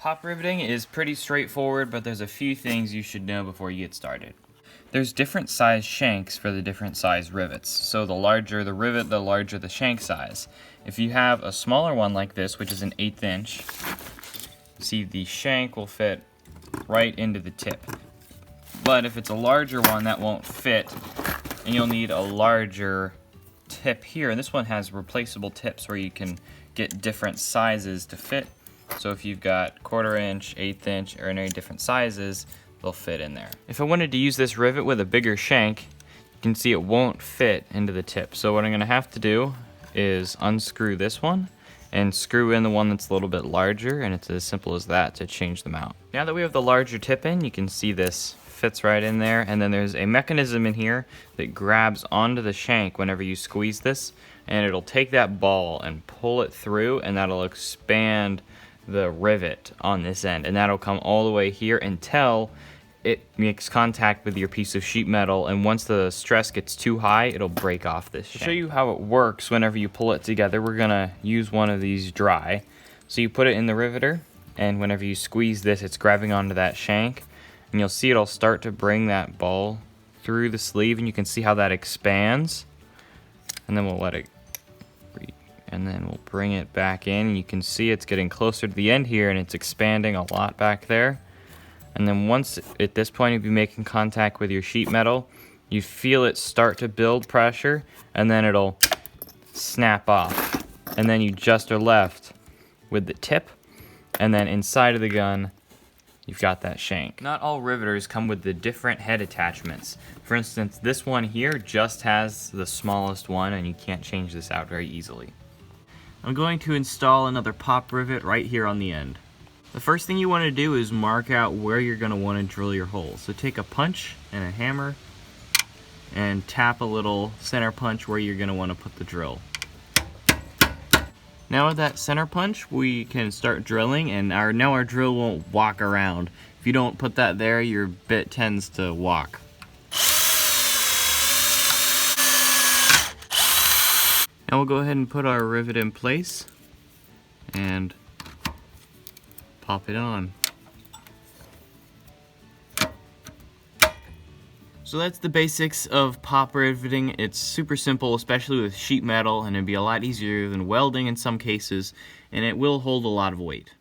Pop riveting is pretty straightforward, but there's a few things you should know before you get started. There's different size shanks for the different size rivets. So the larger the rivet, the larger the shank size. If you have a smaller one like this, which is an 1/8 inch, see the shank will fit right into the tip. But if it's a larger one, that won't fit, and you'll need a larger tip here. And this one has replaceable tips where you can get different sizes to fit. So if you've got 1/4 inch, 1/8 inch, or any different sizes, they'll fit in there. If I wanted to use this rivet with a bigger shank, you can see it won't fit into the tip. So what I'm gonna have to do is unscrew this one and screw in the one that's a little bit larger, and it's as simple as that to change them out. Now that we have the larger tip in, you can see this fits right in there, and then there's a mechanism in here that grabs onto the shank whenever you squeeze this, and it'll take that ball and pull it through, and that'll expand the rivet on this end, and that'll come all the way here until it makes contact with your piece of sheet metal, and once the stress gets too high, it'll break off this shank. To show you how it works whenever you pull it together, we're gonna use one of these dry. So you put it in the riveter, and whenever you squeeze this, it's grabbing onto that shank, and you'll see it'll start to bring that ball through the sleeve, and you can see how that expands, and then we'll let it and then we'll bring it back in. You can see it's getting closer to the end here, and it's expanding a lot back there. And then once at this point you'll be making contact with your sheet metal, you feel it start to build pressure, and then it'll snap off. And then you just are left with the tip, and then inside of the gun you've got that shank. Not all riveters come with the different head attachments. For instance, this one here just has the smallest one, and you can't change this out very easily. I'm going to install another pop rivet right here on the end. The first thing you want to do is mark out where you're going to want to drill your hole. So take a punch and a hammer and tap a little center punch where you're going to want to put the drill. Now with that center punch, we can start drilling, and now our drill won't walk around. If you don't put that there, your bit tends to walk. Now we'll go ahead and put our rivet in place and pop it on. So that's the basics of pop riveting. It's super simple, especially with sheet metal, and it'd be a lot easier than welding in some cases, and it will hold a lot of weight.